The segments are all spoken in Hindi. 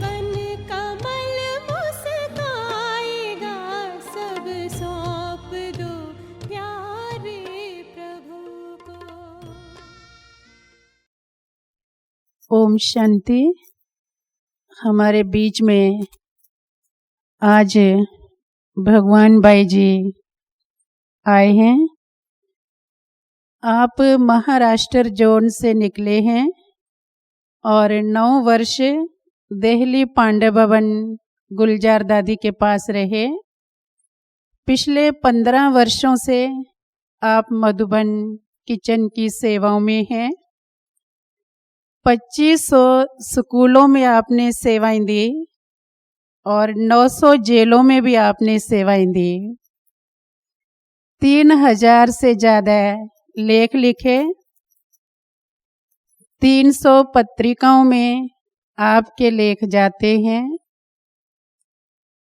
वन कमल मुस्काएगा, सब सौंप दो प्यारे प्रभु को। ओम शांति। हमारे बीच में आज भगवान बाई जी आए हैं। आप महाराष्ट्र जोन से निकले हैं और 9 वर्ष दिल्ली पांडे भवन गुलजार दादी के पास रहे। पिछले 15 वर्षों से आप मधुबन किचन की सेवाओं में हैं। 2500 स्कूलों में आपने सेवाएं दी और 900 जेलों में भी आपने सेवाएं दी। 3000 से ज़्यादा लेख लिखे। 300 पत्रिकाओं में आपके लेख जाते हैं।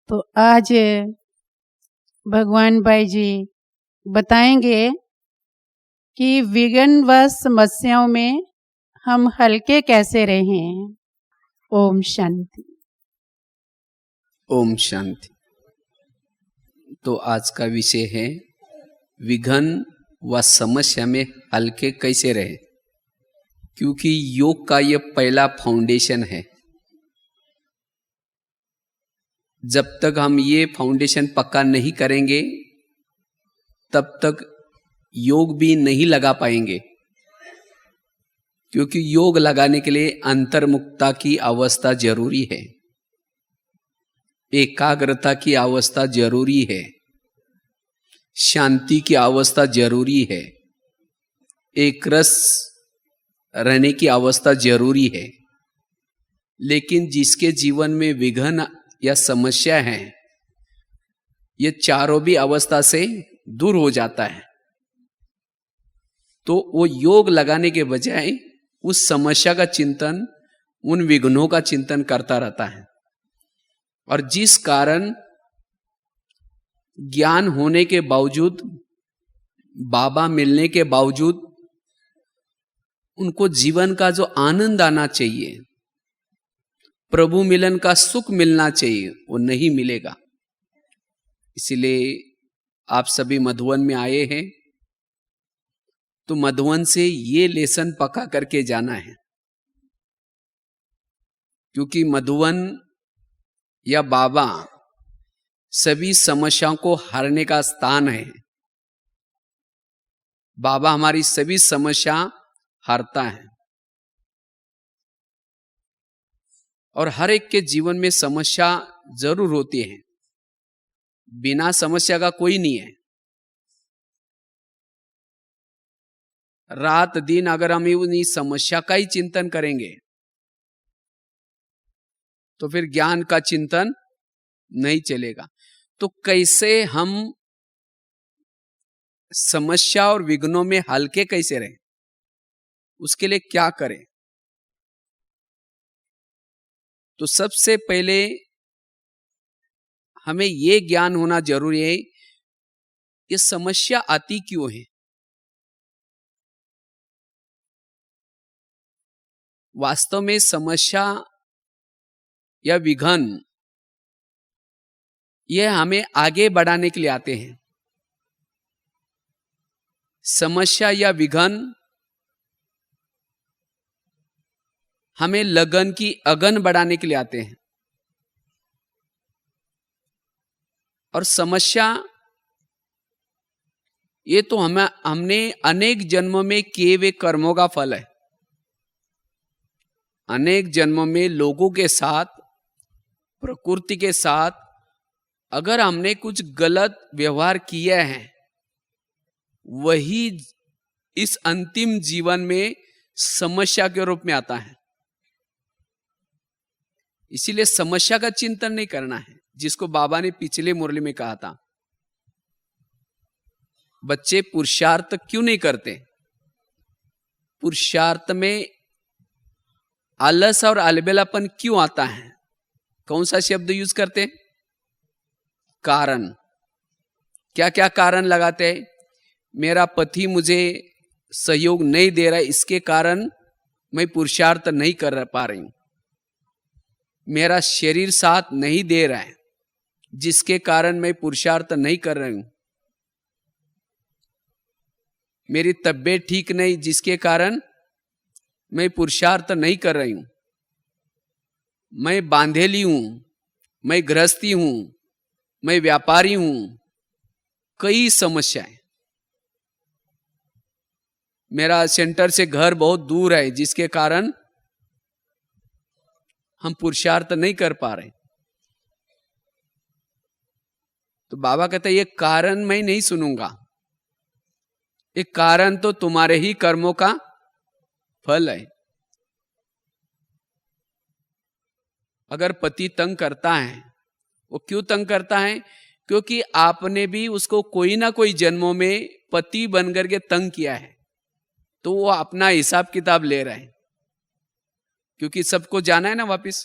तो आज भगवान बाई जी बताएंगे कि विघ्न व समस्याओं में हम हल्के कैसे रहें। ओम शांति। ओम शांति। तो आज का विषय है विघ्न व समस्या में हल्के कैसे रहे, क्योंकि योग का यह पहला फाउंडेशन है। जब तक हम ये फाउंडेशन पक्का नहीं करेंगे तब तक योग भी नहीं लगा पाएंगे, क्योंकि योग लगाने के लिए अंतर्मुखता की अवस्था जरूरी है, एकाग्रता की अवस्था जरूरी है, शांति की अवस्था जरूरी है, एक रस रहने की अवस्था जरूरी है। लेकिन जिसके जीवन में विघ्न या समस्या है, ये चारों भी अवस्था से दूर हो जाता है, तो वो योग लगाने के बजाय उस समस्या का चिंतन, उन विघ्नों का चिंतन करता रहता है। और जिस कारण ज्ञान होने के बावजूद, बाबा मिलने के बावजूद उनको जीवन का जो आनंद आना चाहिए, प्रभु मिलन का सुख मिलना चाहिए, वो नहीं मिलेगा। इसलिए आप सभी मधुवन में आए हैं तो मधुवन से ये लेसन पक्का करके जाना है, क्योंकि मधुवन या बाबा सभी समस्याओं को हरने का स्थान है। बाबा हमारी सभी समस्या हरता है। और हर एक के जीवन में समस्या जरूर होती है, बिना समस्या का कोई नहीं है। रात दिन अगर हम उन्हीं समस्या का ही चिंतन करेंगे तो फिर ज्ञान का चिंतन नहीं चलेगा। तो कैसे हम समस्या और विघ्नों में हल्के कैसे रहें, उसके लिए क्या करें? तो सबसे पहले हमें यह ज्ञान होना जरूरी है, ये समस्या आती क्यों है। वास्तव में समस्या या विघ्न यह हमें आगे बढ़ाने के लिए आते हैं। समस्या या विघ्न हमें लगन की अगन बढ़ाने के लिए आते हैं। और समस्या ये तो हमने अनेक जन्मों में किए हुए कर्मों का फल है। अनेक जन्मों में लोगों के साथ, प्रकृति के साथ अगर हमने कुछ गलत व्यवहार किया है, वही इस अंतिम जीवन में समस्या के रूप में आता है। इसीलिए समस्या का चिंतन नहीं करना है, जिसको बाबा ने पिछले मुरली में कहा था। बच्चे पुरुषार्थ क्यों नहीं करते? पुरुषार्थ में आलस और अलबेलापन क्यों आता है? कौन सा शब्द यूज करते? कारण। क्या क्या कारण लगाते हैं? मेरा पति मुझे सहयोग नहीं दे रहा है, इसके कारण मैं पुरुषार्थ नहीं कर पा रही हूं। मेरा शरीर साथ नहीं दे रहा है, जिसके कारण मैं पुरुषार्थ नहीं कर रही हूं। मेरी तबीयत ठीक नहीं, जिसके कारण मैं पुरुषार्थ नहीं कर रही हूं। मैं बांधेली हूं, मैं गृहस्थी हूं, मैं व्यापारी हूं, कई समस्याएं। मेरा सेंटर से घर बहुत दूर है, जिसके कारण हम पुरुषार्थ नहीं कर पा रहे। तो बाबा कहते हैं ये कारण मैं नहीं सुनूंगा, ये कारण तो तुम्हारे ही कर्मों का फल है। अगर पति तंग करता है, वो क्यों तंग करता है? क्योंकि आपने भी उसको कोई ना कोई जन्मों में पति बनकर के तंग किया है, तो वो अपना हिसाब किताब ले रहा है। क्योंकि सबको जाना है ना वापिस,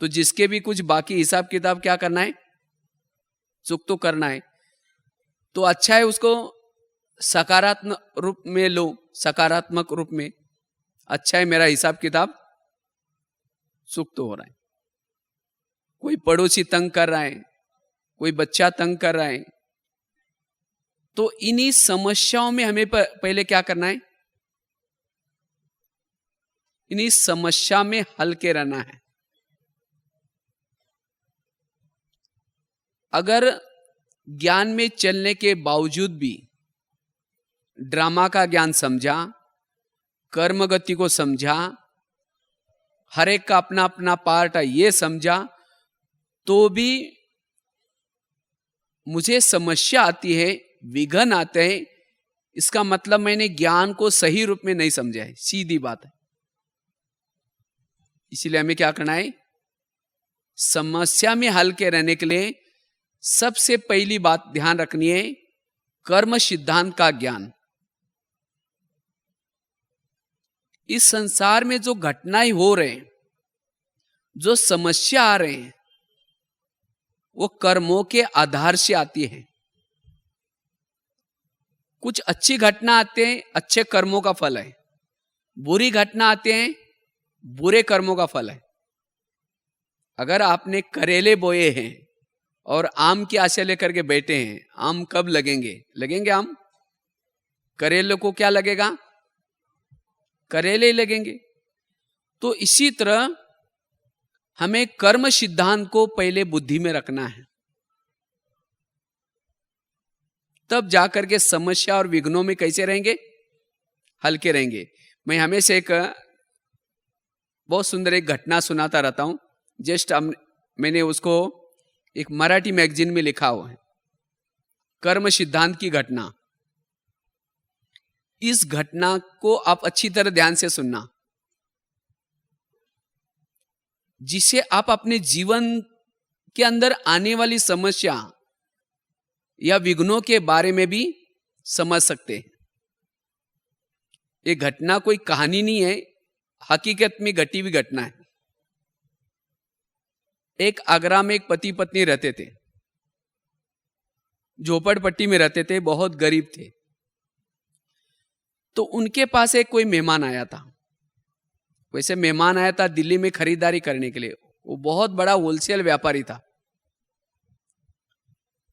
तो जिसके भी कुछ बाकी हिसाब किताब क्या करना है, चुक तो करना है। तो अच्छा है उसको सकारात्मक रूप में लो, सकारात्मक रूप में। अच्छा है मेरा हिसाब किताब चुक तो हो रहा है। कोई पड़ोसी तंग कर रहा है, कोई बच्चा तंग कर रहा है, तो इन्हीं समस्याओं में हमें पहले क्या करना है, इन्हीं समस्या में हल्के रहना है। अगर ज्ञान में चलने के बावजूद भी ड्रामा का ज्ञान समझा, कर्म गति को समझा, हर एक का अपना अपना पार्ट है ये समझा, तो भी मुझे समस्या आती है, विघन आते हैं, इसका मतलब मैंने ज्ञान को सही रूप में नहीं समझा है, सीधी बात है। इसीलिए हमें क्या करना है, समस्या में हल्के रहने के लिए सबसे पहली बात ध्यान रखनी है, कर्म सिद्धांत का ज्ञान। इस संसार में जो घटनाएं हो रहे हैं, जो समस्या आ रहे हैं, वो कर्मों के आधार से आती है। कुछ अच्छी घटना आते हैं, अच्छे कर्मों का फल है। बुरी घटना आते हैं, बुरे कर्मों का फल है। अगर आपने करेले बोए हैं और आम की आशा लेकर के बैठे हैं, आम कब लगेंगे? लगेंगे आम? करेले को क्या लगेगा? करेले ही लगेंगे। तो इसी तरह हमें कर्म सिद्धांत को पहले बुद्धि में रखना है, तब जाकर के समस्या और विघ्नों में कैसे रहेंगे, हल्के रहेंगे। मैं हमेशा एक बहुत सुंदर एक घटना सुनाता रहता हूं। जस्ट मैंने उसको एक मराठी मैगजीन में लिखा हुआ है, कर्म सिद्धांत की घटना। इस घटना को आप अच्छी तरह ध्यान से सुनना, जिसे आप अपने जीवन के अंदर आने वाली समस्या या विघ्नों के बारे में भी समझ सकते हैं। ये घटना कोई कहानी नहीं है, हकीकत में घटी हुई घटना है। एक आगरा में एक पति पत्नी रहते थे, झोपड़पट्टी में रहते थे, बहुत गरीब थे। तो उनके पास एक कोई मेहमान आया था। वैसे मेहमान आया था दिल्ली में खरीदारी करने के लिए। वो बहुत बड़ा होलसेल व्यापारी था।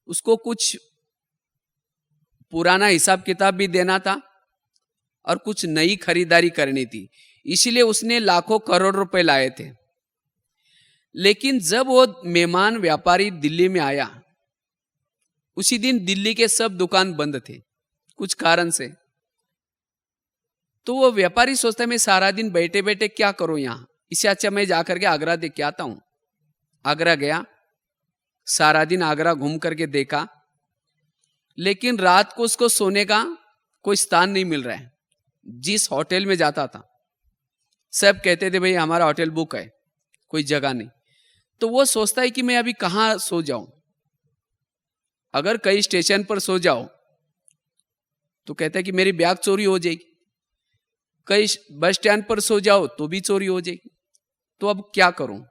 उसको कुछ पुराना हिसाब किताब भी देना था और कुछ नई खरीदारी करनी थी, इसलिए उसने लाखों करोड़ रुपए लाए थे। लेकिन जब वो मेहमान व्यापारी दिल्ली में आया, उसी दिन दिल्ली के सब दुकान बंद थे कुछ कारण से। तो वो व्यापारी सोचता है मैं सारा दिन बैठे बैठे क्या करूं यहां, इससे अच्छा मैं जाकर के आगरा देख के आता हूं। आगरा गया, सारा दिन आगरा घूम करके देखा, लेकिन रात को उसको सोने का कोई स्थान नहीं मिल रहा है। जिस होटल में जाता था सब कहते थे भाई हमारा होटल बुक है, कोई जगह नहीं। तो वो सोचता है कि मैं अभी कहां सो जाऊं। अगर कई स्टेशन पर सो जाओ तो कहता है कि मेरी बैग चोरी हो जाएगी, कई बस स्टैंड पर सो जाओ तो भी चोरी हो जाएगी। तो अब क्या करूं?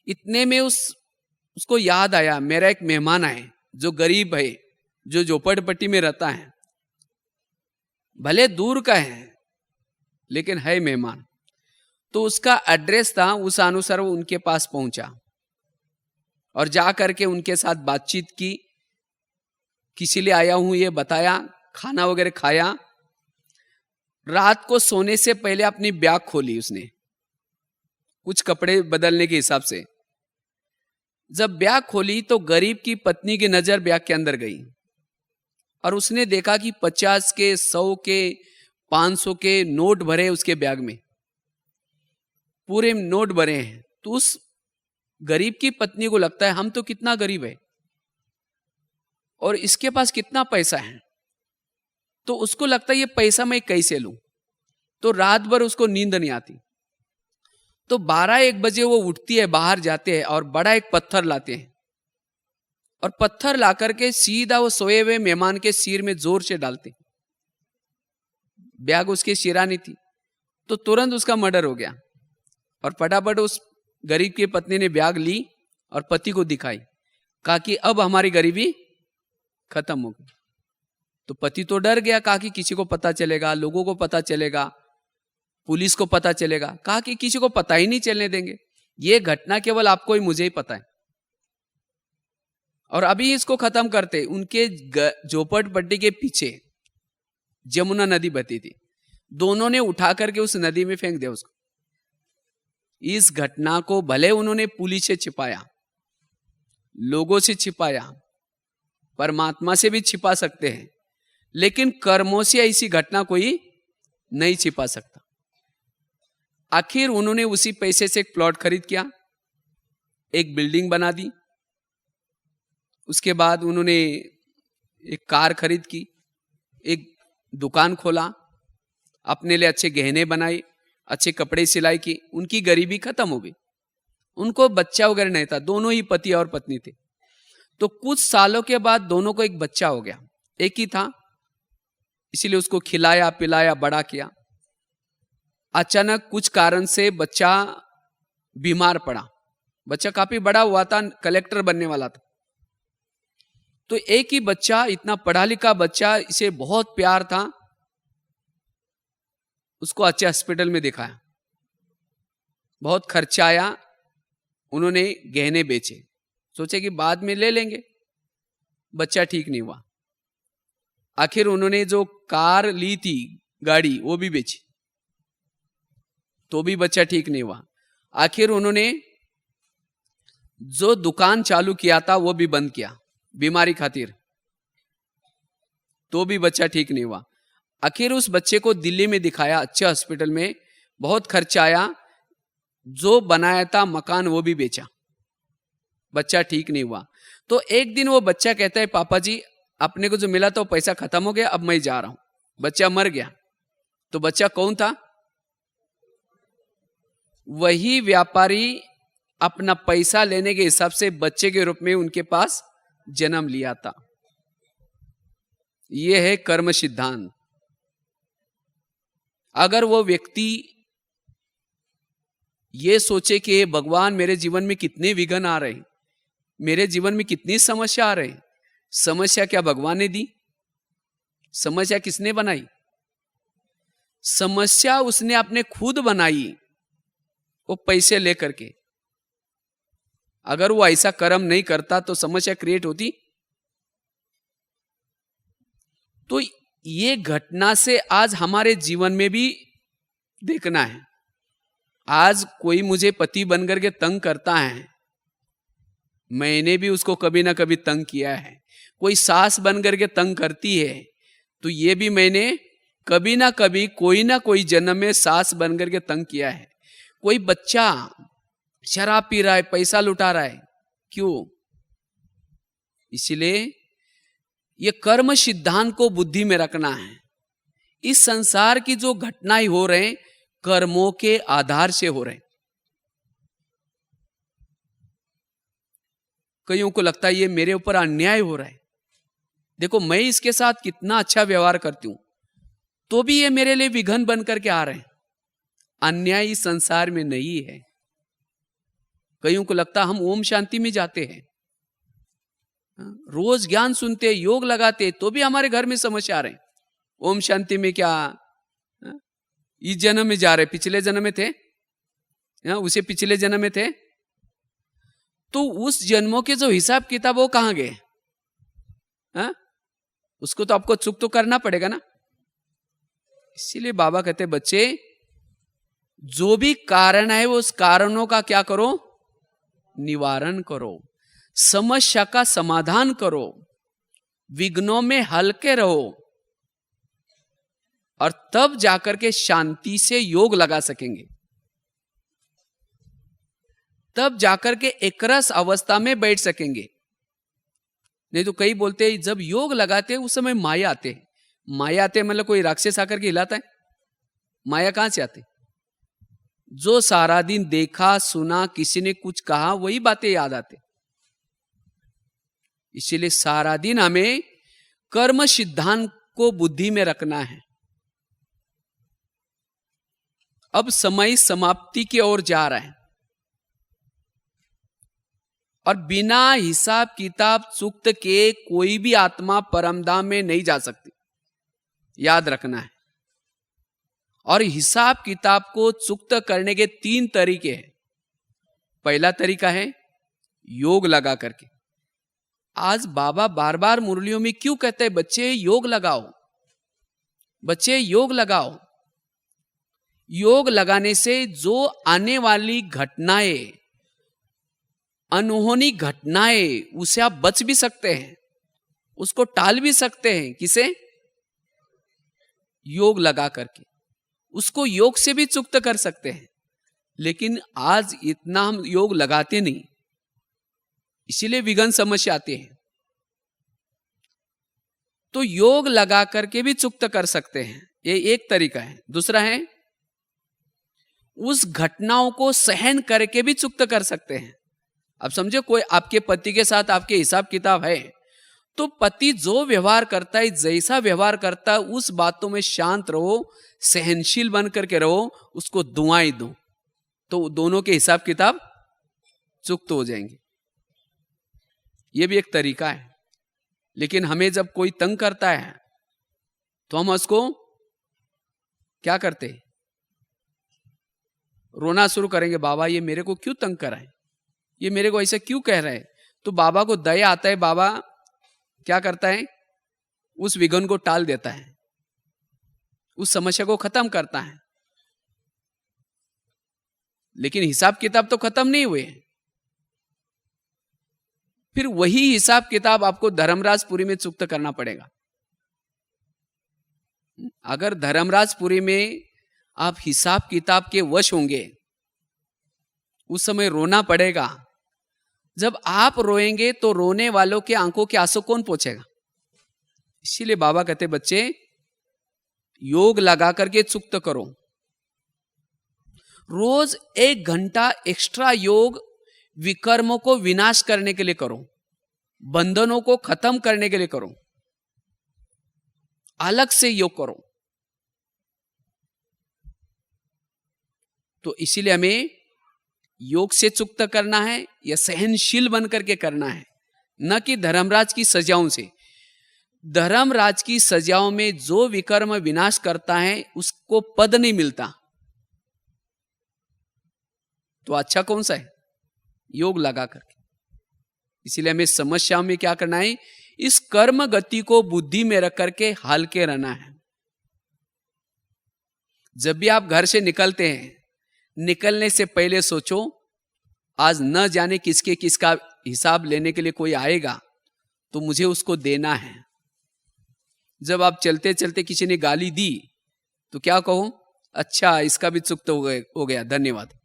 इतने में उसको याद आया, मेरा एक मेहमान है जो गरीब है, जो झोपड़पट्टी में रहता है, भले दूर का है लेकिन है मेहमान। तो उसका एड्रेस था, उस अनुसार वो उनके पास पहुंचा और जा करके उनके साथ बातचीत की, किसी लिए आया हूं ये बताया, खाना वगैरह खाया। रात को सोने से पहले अपनी बैग खोली उसने, कुछ कपड़े बदलने के हिसाब से। जब बैग खोली तो गरीब की पत्नी की नजर बैग के अंदर गई और उसने देखा कि 50 के, 100 के, 500 के नोट भरे उसके बैग में, पूरे नोट भरे हैं। तो उस गरीब की पत्नी को लगता है हम तो कितना गरीब है और इसके पास कितना पैसा है, तो उसको लगता है ये पैसा मैं कैसे लूं। तो रात भर उसको नींद नहीं आती। तो 12-1 बजे वो उठती है, बाहर जाते हैं और बड़ा एक पत्थर लाते हैं और पत्थर ला करके सीधा वो सोए हुए मेहमान के सिर में जोर से डालते। बैग उसके शिरानी थी, तो तुरंत उसका मर्डर हो गया। और फटाफट उस गरीब की पत्नी ने बैग ली और पति को दिखाई, कहा कि अब हमारी गरीबी खत्म हो गई। तो पति तो डर गया, कहा कि किसी को पता चलेगा, लोगों को पता चलेगा, पुलिस को पता चलेगा। कहा कि किसी को पता ही नहीं चलने देंगे, ये घटना केवल आपको ही मुझे ही पता है और अभी इसको खत्म करते। उनके झोपड़पट्टी के पीछे जमुना नदी बहती थी, दोनों ने उठा करके उस नदी में फेंक दिया उसको। इस घटना को भले उन्होंने पुलिस से छिपाया, लोगों से छिपाया, परमात्मा से भी छिपा सकते हैं, लेकिन कर्मों से ऐसी घटना कोई नहीं छिपा सकता। आखिर उन्होंने उसी पैसे से एक प्लॉट खरीद किया, एक बिल्डिंग बना दी। उसके बाद उन्होंने एक कार खरीद की, एक दुकान खोला, अपने लिए अच्छे गहने बनाए, अच्छे कपड़े सिलाई की। उनकी गरीबी खत्म हो गई। उनको बच्चा वगैरह नहीं था, दोनों ही पति और पत्नी थे। तो कुछ सालों के बाद दोनों को एक बच्चा हो गया, एक ही था, इसीलिए उसको खिलाया पिलाया बड़ा किया। अचानक कुछ कारण से बच्चा बीमार पड़ा। बच्चा काफी बड़ा हुआ था, कलेक्टर बनने वाला था। तो एक ही बच्चा, इतना पढ़ा लिखा बच्चा, इसे बहुत प्यार था, उसको अच्छे हॉस्पिटल में दिखाया, बहुत खर्चा आया। उन्होंने गहने बेचे, सोचे कि बाद में ले लेंगे, बच्चा ठीक नहीं हुआ। आखिर उन्होंने जो कार ली थी, गाड़ी, वो भी बेची, तो भी बच्चा ठीक नहीं हुआ। आखिर उन्होंने जो दुकान चालू किया था वो भी बंद किया बीमारी खातिर, तो भी बच्चा ठीक नहीं हुआ। आखिर उस बच्चे को दिल्ली में दिखाया, अच्छे हॉस्पिटल में, बहुत खर्चा आया। जो बनाया था मकान वो भी बेचा, बच्चा ठीक नहीं हुआ। तो एक दिन वो बच्चा कहता है, पापा जी अपने को जो मिला था वो पैसा खत्म हो गया, अब मैं जा रहा हूं। बच्चा मर गया। तो बच्चा कौन था? वही व्यापारी अपना पैसा लेने के हिसाब से बच्चे के रूप में उनके पास जन्म लिया था। यह है कर्म सिद्धांत। अगर वो व्यक्ति ये सोचे कि भगवान मेरे जीवन में कितने विघ्न आ रहे हैं, मेरे जीवन में कितनी समस्या आ रही है, समस्या क्या भगवान ने दी? समस्या किसने बनाई? समस्या उसने अपने खुद बनाई, वो पैसे लेकर के। अगर वो ऐसा कर्म नहीं करता तो समस्या क्रिएट होती? तो ये घटना से आज हमारे जीवन में भी देखना है। आज कोई मुझे पति बनकर के तंग करता है, मैंने भी उसको कभी ना कभी तंग किया है। कोई सास बनकर के तंग करती है, तो ये भी मैंने कभी ना कभी कोई ना कोई जन्म में सास बनकर के तंग किया है। कोई बच्चा शराब पी रहा है, पैसा लुटा रहा है, क्यों? इसलिए ये कर्म सिद्धांत को बुद्धि में रखना है। इस संसार की जो घटनाएं हो रहे हैं, कर्मों के आधार से हो रहे हैं। कईयों को लगता है ये मेरे ऊपर अन्याय हो रहा है, देखो मैं इसके साथ कितना अच्छा व्यवहार करती हूं, तो भी ये मेरे लिए विघ्न बन करके आ रहे हैं। अन्याय इस संसार में नहीं है। कईयों को लगता हम ओम शांति में जाते हैं, रोज ज्ञान सुनते, योग लगाते, तो भी हमारे घर में समस्या आ रहे हैं। ओम शांति में क्या इस जन्म में जा रहे, पिछले जन्म में थे? उसे पिछले जन्म में थे, तो उस जन्मों के जो हिसाब किताब वो कहां गए? उसको तो आपको चुक तो करना पड़ेगा ना। इसीलिए बाबा कहते बच्चे, जो भी कारण है वो उस कारणों का क्या करो? निवारण करो, समस्या का समाधान करो, विघ्नों में हल्के रहो, और तब जाकर के शांति से योग लगा सकेंगे। तब जाकर के एकरस अवस्था में बैठ सकेंगे। नहीं तो कई बोलते हैं जब योग लगाते हैं उस समय माया आते। माया आते मतलब कोई राक्षस आकर के हिलाता है? माया कहां से आती? जो सारा दिन देखा सुना, किसी ने कुछ कहा, वही बातें याद आते। इसीलिए सारा दिन हमें कर्म सिद्धांत को बुद्धि में रखना है। अब समय समाप्ति की ओर जा रहा है, और बिना हिसाब किताब चुक्त के कोई भी आत्मा परमधाम में नहीं जा सकती, याद रखना है। और हिसाब किताब को चुक्त करने के 3 तरीके हैं। पहला तरीका है योग लगा करके। आज बाबा बार बार मुरलियों में क्यों कहते हैं बच्चे योग लगाओ, बच्चे योग लगाओ। योग लगाने से जो आने वाली घटनाएं, अनहोनी घटनाएं, उसे आप बच भी सकते हैं, उसको टाल भी सकते हैं। किसे? योग लगा करके। उसको योग से भी चुक्त कर सकते हैं। लेकिन आज इतना हम योग लगाते नहीं, इसीलिए विघ्न समस्या आते हैं। तो योग लगा करके भी चुक्त कर सकते हैं, ये एक तरीका है। दूसरा है उस घटनाओं को सहन करके भी चुक्त कर सकते हैं। अब समझे कोई आपके पति के साथ आपके हिसाब किताब है, तो पति जो व्यवहार करता है, जैसा व्यवहार करता है, उस बातों में शांत रहो, सहनशील बन करके रहो, उसको दुआएं दो, तो दोनों के हिसाब किताब चुक्त हो जाएंगे। यह भी एक तरीका है। लेकिन हमें जब कोई तंग करता है तो हम उसको क्या करते हैं? रोना शुरू करेंगे, बाबा ये मेरे को क्यों तंग कर रहा है, ये मेरे को ऐसा क्यों कह रहा है। तो बाबा को दया आता है, बाबा क्या करता है? उस विघ्न को टाल देता है, उस समस्या को खत्म करता है। लेकिन हिसाब किताब तो खत्म नहीं हुए। फिर वही हिसाब किताब आपको धर्मराजपुरी में चुक्त करना पड़ेगा। अगर धर्मराजपुरी में आप हिसाब किताब के वश होंगे, उस समय रोना पड़ेगा। जब आप रोएंगे तो रोने वालों के आंखों के आंसू कौन पोंछेगा? इसीलिए बाबा कहते बच्चे योग लगा करके चुक्त करो। रोज 1 घंटा एक्स्ट्रा योग विकर्मों को विनाश करने के लिए करो, बंधनों को खत्म करने के लिए करो, अलग से योग करो। तो इसीलिए हमें योग से चुक्त करना है या सहनशील बन करके करना है, न कि धर्मराज की सजाओं से। धर्मराज की सजाओं में जो विकर्म विनाश करता है उसको पद नहीं मिलता। तो अच्छा कौन सा है? योग लगा करके। इसीलिए हमें समस्याओं में क्या करना है? इस कर्म गति को बुद्धि में रख करके हल्के रहना है। जब भी आप घर से निकलते हैं, निकलने से पहले सोचो आज न जाने किसके किसका हिसाब लेने के लिए कोई आएगा, तो मुझे उसको देना है। जब आप चलते चलते किसी ने गाली दी तो क्या कहो? अच्छा इसका भी चुक्त हो गया, धन्यवाद।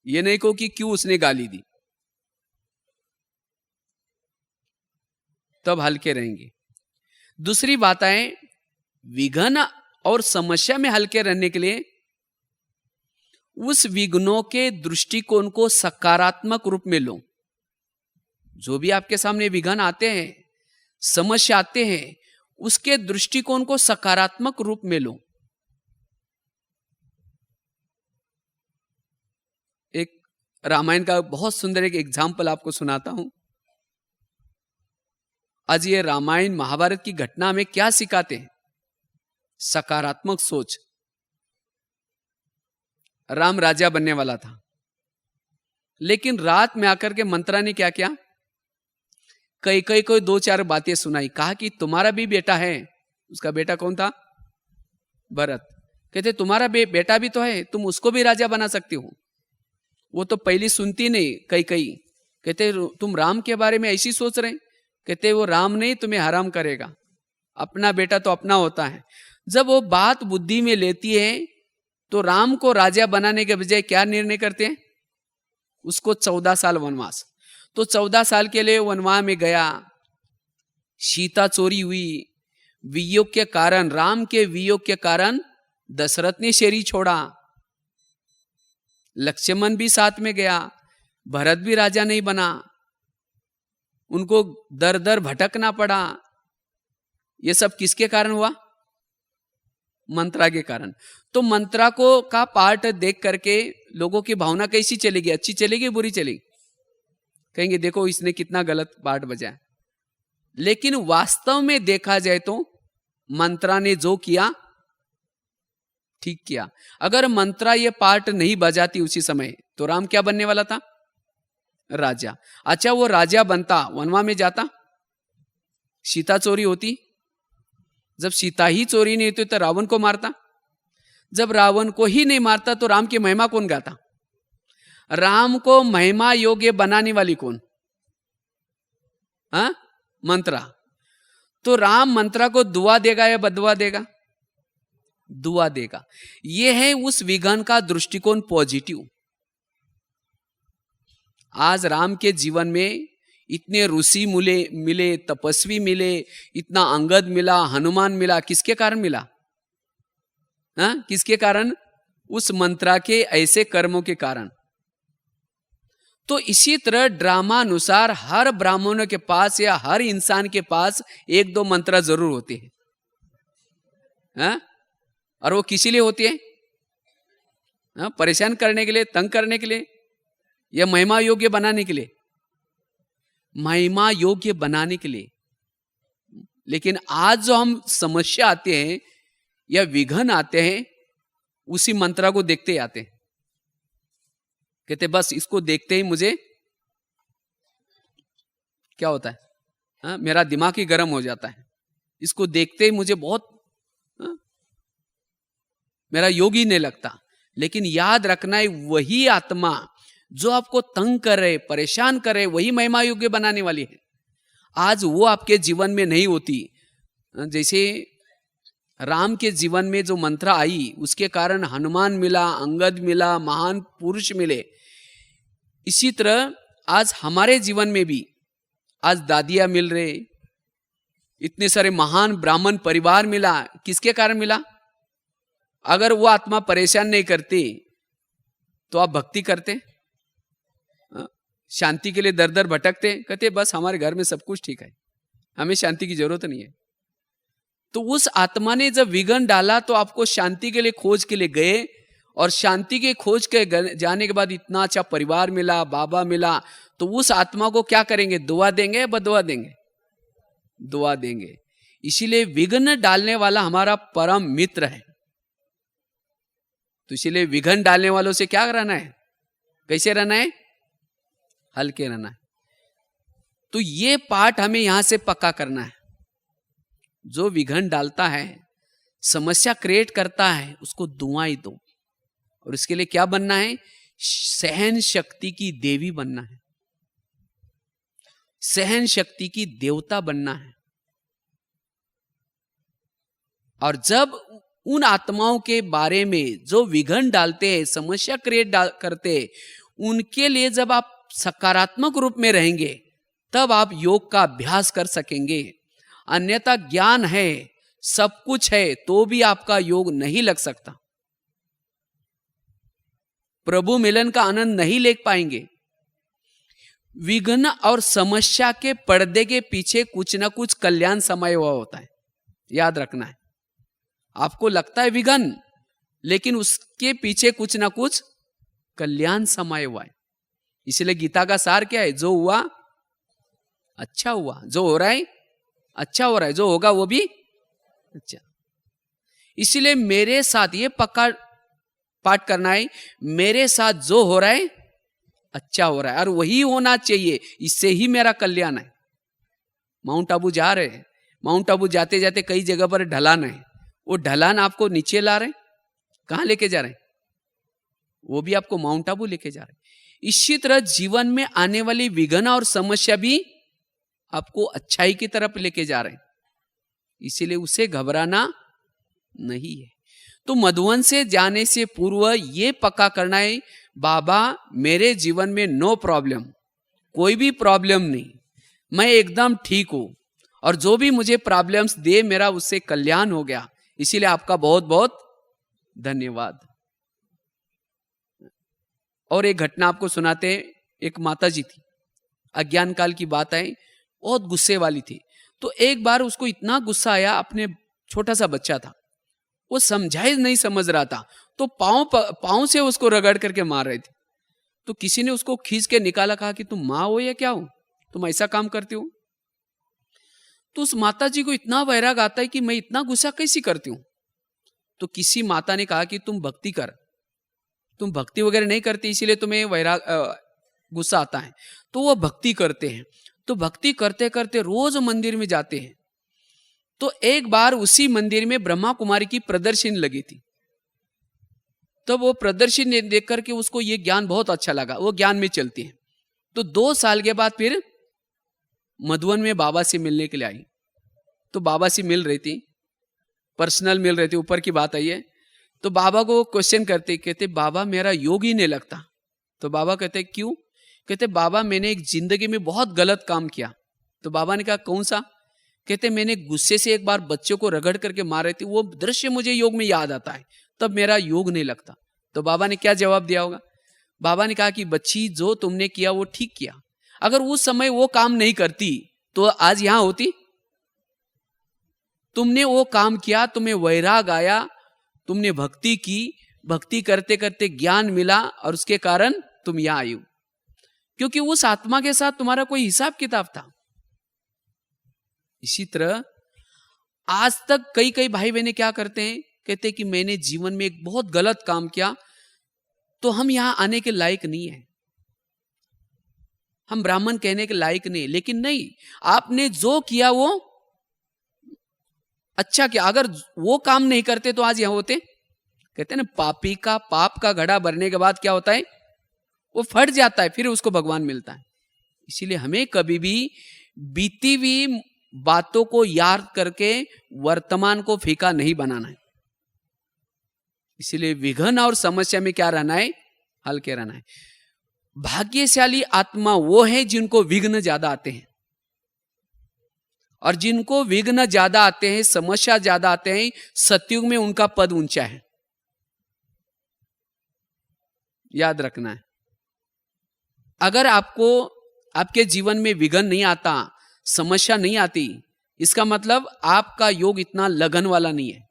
ये नहीं कहो कि क्यों उसने गाली दी। तब हल्के रहेंगे। दूसरी बात है, विघ्न और समस्या में हल्के रहने के लिए उस विघ्नों के दृष्टिकोण को सकारात्मक रूप में लो। जो भी आपके सामने विघ्न आते हैं, समस्या आते हैं, उसके दृष्टिकोण को सकारात्मक रूप में लो। एक रामायण का बहुत सुंदर एक एग्जाम्पल आपको सुनाता हूं। आज ये रामायण महाभारत की घटना में क्या सिखाते हैं? सकारात्मक सोच। राम राजा बनने वाला था। लेकिन रात में आकर के मंत्रा ने क्या किया, कई को 2-4 बातें सुनाई। कहा कि तुम्हारा भी बेटा है। उसका बेटा कौन था? भरत। कहते तुम्हारा बेटा भी तो है, तुम उसको भी राजा बना सकती हो। वो तो पहली सुनती नहीं। कई कहते तुम राम के बारे में ऐसी सोच रहे? कहते वो राम नहीं तुम्हें हराम करेगा, अपना बेटा तो अपना होता है। जब वो बात बुद्धि में लेती है तो राम को राजा बनाने के बजाय क्या निर्णय करते हैं? उसको 14 साल वनवास। तो 14 साल के लिए वनवास में गया। सीता चोरी हुई, वियोग के कारण, राम के वियोग के कारण दशरथ ने शरीर छोड़ा। लक्ष्मण भी साथ में गया, भरत भी राजा नहीं बना, उनको दर दर भटकना पड़ा। ये सब किसके कारण हुआ? मंत्रा के कारण। तो मंत्रा को का पार्ट देख करके लोगों की भावना कैसी चलेगी? अच्छी चलेगी, बुरी चलेगी? कहेंगे देखो इसने कितना गलत पार्ट बजाया। लेकिन वास्तव में देखा जाए तो मंत्रा ने जो किया ठीक किया। अगर मंत्रा ये पार्ट नहीं बजाती उसी समय तो राम क्या बनने वाला था? राजा। अच्छा, वो राजा बनता, वनवा में जाता, सीता चोरी होती। जब सीता ही चोरी नहीं होती तो रावण को मारता। जब रावण को ही नहीं मारता तो राम की महिमा कौन गाता? राम को महिमा योग्य बनाने वाली कौन? हाँ, मंत्रा। तो राम मंत्रा को दुआ देगा या बदुआ देगा? दुआ देगा। यह है उस विघन का दृष्टिकोण पॉजिटिव। आज राम के जीवन में इतने ऋषि मिले, तपस्वी मिले, इतना अंगद मिला, हनुमान मिला। किसके कारण मिला? हाँ, किसके कारण? उस मंत्रा के ऐसे कर्मों के कारण। तो इसी तरह ड्रामा अनुसार हर ब्राह्मणों के पास या हर इंसान के पास 1-2 मंत्रा जरूर होते हैं। हाँ? और वो किसी लिए होती है? हाँ? परेशान करने के लिए, तंग करने के लिए, या महिमा योग्य बनाने के लिए? महिमा योग्य बनाने के लिए। लेकिन आज जो हम समस्या आते हैं या विघन आते हैं, उसी मंत्रा को देखते ही आते हैं। कहते बस इसको देखते ही मुझे क्या होता है? हाँ, मेरा दिमाग ही गर्म हो जाता है। इसको देखते ही मुझे बहुत मेरा योग ही नहीं लगता। लेकिन याद रखना है, वही आत्मा जो आपको तंग कर रहे, परेशान कर रहे, वही महिमा योग्य बनाने वाली है। आज वो आपके जीवन में नहीं होती। जैसे राम के जीवन में जो मंत्रा आई, उसके कारण हनुमान मिला, अंगद मिला, महान पुरुष मिले। इसी तरह आज हमारे जीवन में भी आज दादियां मिल रहे, इतने सारे महान ब्राह्मण परिवार मिला। किसके कारण मिला? अगर वो आत्मा परेशान नहीं करती तो आप भक्ति करते? शांति के लिए दर दर भटकते? कहते बस हमारे घर में सब कुछ ठीक है, हमें शांति की जरूरत नहीं है। तो उस आत्मा ने जब विघन डाला तो आपको शांति के लिए खोज के लिए गए, और शांति के खोज के जाने के बाद इतना अच्छा परिवार मिला, बाबा मिला, तो उस आत्मा को क्या करेंगे? दुआ देंगे या बदुआ देंगे? दुआ देंगे। इसीलिए विघ्न डालने वाला हमारा परम मित्र है। तो इसीलिए विघ्न डालने वालों से क्या रहना है? कैसे रहना है? हल्के रहना है। तो ये पाठ हमें यहां से पक्का करना है। जो विघ्न डालता है, समस्या क्रिएट करता है, उसको दुआएं दो। और इसके लिए क्या बनना है? सहन शक्ति की देवी बनना है, सहन शक्ति की देवता बनना है। और जब उन आत्माओं के बारे में जो विघ्न डालते हैं, समस्या क्रिएट करते हैं, उनके लिए जब आप सकारात्मक रूप में रहेंगे, तब आप योग का अभ्यास कर सकेंगे। अन्यथा ज्ञान है, सब कुछ है, तो भी आपका योग नहीं लग सकता। प्रभु मिलन का आनंद नहीं ले पाएंगे। विघ्न और समस्या के पर्दे के पीछे कुछ ना कुछ कल्याण समाया हुआ होता है, याद रखना है। आपको लगता है विघ्न, लेकिन उसके पीछे कुछ ना कुछ कल्याण समाया हुआ है। इसलिए गीता का सार क्या है? जो हुआ अच्छा हुआ, जो हो रहा है अच्छा हो रहा है, जो होगा वो भी अच्छा। इसलिए मेरे साथ ये पक्का पाठ करना है, मेरे साथ जो हो रहा है अच्छा हो रहा है और वही होना चाहिए, इससे ही मेरा कल्याण है। माउंट आबू जा रहे हैं, माउंट आबू जाते जाते कई जगह पर ढलान है, वो ढलान आपको नीचे ला रहे, कहाँ लेके जा रहे हैं? वो भी आपको माउंट आबू लेके जा रहे हैं। इसी तरह जीवन में आने वाली विघ्न और समस्या भी आपको अच्छाई की तरफ लेके जा रहे हैं, इसीलिए उसे घबराना नहीं है। तो मधुवन से जाने से पूर्व ये पक्का करना है, बाबा मेरे जीवन में नो प्रॉब्लम, कोई भी प्रॉब्लम नहीं, मैं एकदम ठीक हूं और जो भी मुझे प्रॉब्लम्स दे मेरा उससे कल्याण हो गया, इसीलिए आपका बहुत बहुत धन्यवाद। और एक घटना आपको सुनाते हैं। एक माता जी थी, अज्ञान काल की बात है, बहुत गुस्से वाली थी। तो एक बार उसको इतना गुस्सा आया, अपने छोटा सा बच्चा था, वो समझाए नहीं समझ रहा था, तो पांव से उसको रगड़ करके मार रहे थे। तो किसी ने उसको खींच के निकाला, कहा कि तुम माँ हो या क्या हो, तुम ऐसा काम करते हो। तो उस माता जी को इतना वैराग आता है कि मैं इतना गुस्सा कैसे करती हूं। तो किसी माता ने कहा कि तुम भक्ति कर, तुम भक्ति वगैरह नहीं करती इसीलिए तुम्हें वैराग गुस्सा आता है। तो वो भक्ति करते हैं, तो भक्ति करते करते रोज मंदिर में जाते हैं। तो एक बार उसी मंदिर में ब्रह्मा कुमारी की प्रदर्शनी लगी थी। तो वो प्रदर्शनी देख करके उसको ये ज्ञान बहुत अच्छा लगा, वो ज्ञान में चलती है। तो 2 साल के बाद फिर मधुवन में बाबा से मिलने के लिए आई। तो बाबा से मिल रही थी, पर्सनल मिल रही थी, ऊपर की बात आई है। तो बाबा को क्वेश्चन करते, कहते बाबा मेरा योग ही नहीं लगता। तो बाबा कहते क्यों? कहते बाबा मैंने एक जिंदगी में बहुत गलत काम किया। तो बाबा ने कहा कौन सा? कहते मैंने गुस्से से एक बार बच्चों को रगड़ करके मार रही थी, वो दृश्य मुझे योग में याद आता है, तब मेरा योग नहीं लगता। तो बाबा ने क्या जवाब दिया होगा? बाबा ने कहा कि बच्ची जो तुमने किया वो ठीक किया, अगर उस समय वो काम नहीं करती तो आज यहां होती? तुमने वो काम किया, तुम्हें वैराग आया, तुमने भक्ति की, भक्ति करते करते ज्ञान मिला और उसके कारण तुम यहां आई हो, क्योंकि उस आत्मा के साथ तुम्हारा कोई हिसाब किताब था। इसी तरह आज तक कई कई भाई बहने क्या करते हैं, कहते कि मैंने जीवन में एक बहुत गलत काम किया तो हम यहां आने के लायक नहीं है, हम ब्राह्मण कहने के लायक नहीं। लेकिन नहीं, आपने जो किया वो अच्छा किया, अगर वो काम नहीं करते तो आज यहां होते। कहते हैं ना, पापी का पाप का घड़ा भरने के बाद क्या होता है, वो फट जाता है, फिर उसको भगवान मिलता है। इसीलिए हमें कभी भी बीती हुई बातों को याद करके वर्तमान को फीका नहीं बनाना है। इसीलिए विघ्न और समस्या में क्या रहना है, हल्के रहना है। भाग्यशाली आत्मा वो है जिनको विघ्न ज्यादा आते हैं, और जिनको विघ्न ज्यादा आते हैं, समस्या ज्यादा आते हैं, सतयुग में उनका पद ऊंचा है, याद रखना है। अगर आपको आपके जीवन में विघ्न नहीं आता, समस्या नहीं आती, इसका मतलब आपका योग इतना लगन वाला नहीं है।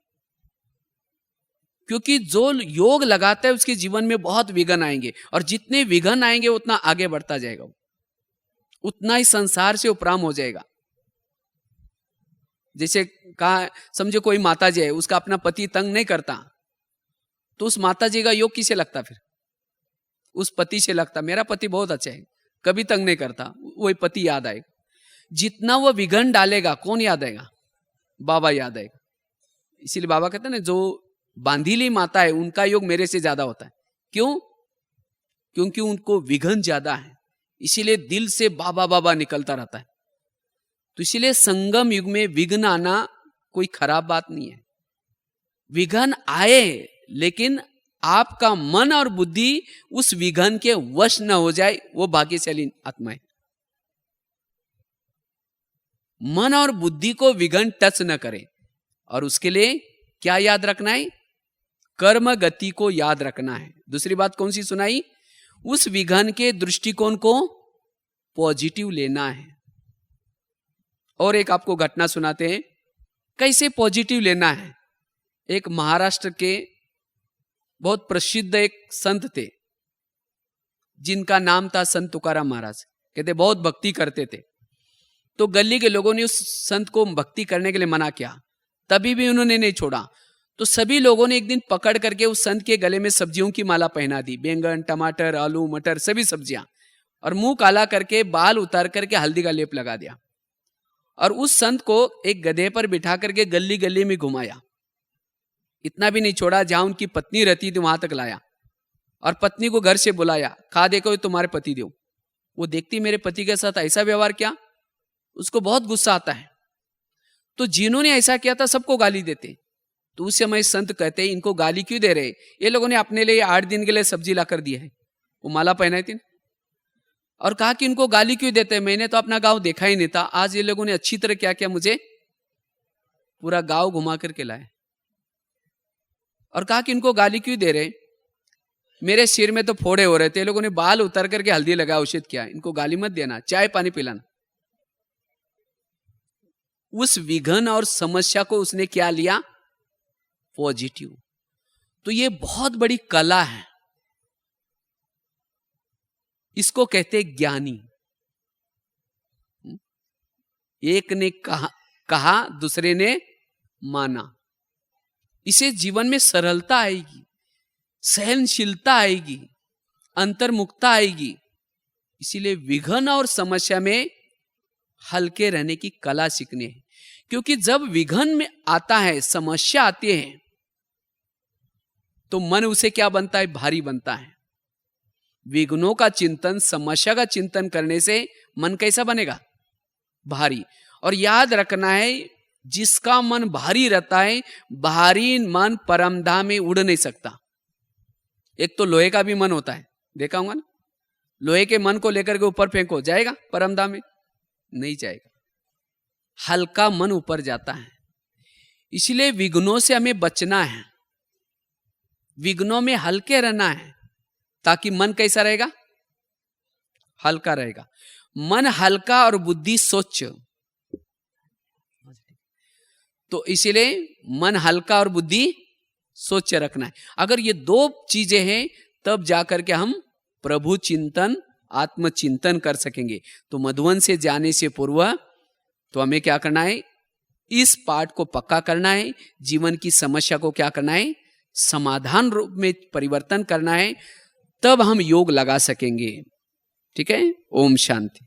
क्योंकि जो योग लगाता है उसके जीवन में बहुत विघ्न आएंगे, और जितने विघ्न आएंगे उतना आगे बढ़ता जाएगा, उतना ही संसार से उपराम हो जाएगा। जैसे कहा, समझो कोई माता जी है, उसका अपना पति तंग नहीं करता, तो उस माता जी का योग किसे लगता? फिर उस पति से लगता, मेरा पति बहुत अच्छा है, कभी तंग नहीं करता, वही पति याद आएगा। जितना वो विघ्न डालेगा, कौन याद आएगा? बाबा याद आएगा। इसीलिए बाबा कहते हैं ना, जो बांधीली माता है उनका योग मेरे से ज्यादा होता है। क्यों? क्योंकि उनको विघ्न ज्यादा है, इसीलिए दिल से बाबा बाबा निकलता रहता है। तो इसीलिए संगम युग में विघ्न आना कोई खराब बात नहीं है। विघ्न आए, लेकिन आपका मन और बुद्धि उस विघ्न के वश न हो जाए, वो भाग्यशाली आत्मा है। मन और बुद्धि को विघ्न टच न करे, और उसके लिए क्या याद रखना है? कर्म गति को याद रखना है। दूसरी बात कौन सी सुनाई? उस विघ्न के दृष्टिकोण को पॉजिटिव लेना है। और एक आपको घटना सुनाते हैं, कैसे पॉजिटिव लेना है। एक महाराष्ट्र के बहुत प्रसिद्ध एक संत थे, जिनका नाम था संत तुकाराम महाराज। कहते बहुत भक्ति करते थे। तो गली के लोगों ने उस संत को भक्ति करने के लिए मना किया, तभी भी उन्होंने नहीं छोड़ा। तो सभी लोगों ने एक दिन पकड़ करके उस संत के गले में सब्जियों की माला पहना दी, बैंगन, टमाटर, आलू, मटर, सभी सब्जियां, और मुंह काला करके बाल उतार करके हल्दी का लेप लगा दिया, और उस संत को एक गधे पर बिठा करके गली गली में घुमाया। इतना भी नहीं छोड़ा, जहां उनकी पत्नी रहती थी वहां तक लाया, और पत्नी को घर से बुलाया, खा देखो ये तुम्हारे पति देव। वो देखती मेरे पति के साथ ऐसा व्यवहार किया, उसको बहुत गुस्सा आता है। तो जिन्होंने ऐसा किया था सबको गाली देते। तो उस समय संत कहते हैं इनको गाली क्यों दे रहे, ये लोगों ने अपने लिए 8 दिन के लिए सब्जी ला कर दी है, वो माला पहनाई थी, और कहा कि इनको गाली क्यों देते हैं, मैंने तो अपना गांव देखा ही नहीं था, आज ये लोगों ने अच्छी तरह क्या किया, मुझे पूरा गांव घुमा करके लाए। और कहा कि इनको गाली क्यों दे रहे, मेरे सिर में तो फोड़े हो रहे थे, ये लोगों ने बाल उतर करके हल्दी लगा, औषध किया, इनको गाली मत देना, चाय पानी पिलाना। उस विघन और समस्या को उसने क्या लिया, पॉजिटिव। तो ये बहुत बड़ी कला है, इसको कहते ज्ञानी। एक ने कहा दूसरे ने माना, इसे जीवन में सरलता आएगी, सहनशीलता आएगी, अंतर्मुखता आएगी। इसीलिए विघन और समस्या में हल्के रहने की कला सीखनी है, क्योंकि जब विघन में आता है, समस्या आती है, तो मन उसे क्या बनता है, भारी बनता है। विघ्नों का चिंतन, समस्या का चिंतन करने से मन कैसा बनेगा, भारी। और याद रखना है, जिसका मन भारी रहता है, भारी मन परमधाम में उड़ नहीं सकता। एक तो लोहे का भी मन होता है, देखा होगा ना, लोहे के मन को लेकर के ऊपर फेंको, जाएगा परमधाम में, नहीं जाएगा। हल्का मन ऊपर जाता है। इसलिए विघ्नों से हमें बचना है, विघ्नों में हल्के रहना है, ताकि मन कैसा रहेगा, हल्का रहेगा। मन हल्का और बुद्धि स्वच्छ, तो इसीलिए मन हल्का और बुद्धि स्वच्छ रखना है। अगर ये 2 चीजें हैं, तब जाकर के हम प्रभु चिंतन, आत्मचिंतन कर सकेंगे। तो मधुवन से जाने से पूर्व तो हमें क्या करना है, इस पाठ को पक्का करना है, जीवन की समस्या को क्या करना है, समाधान रूप में परिवर्तन करना है, तब हम योग लगा सकेंगे। ठीक है, ओम शांति।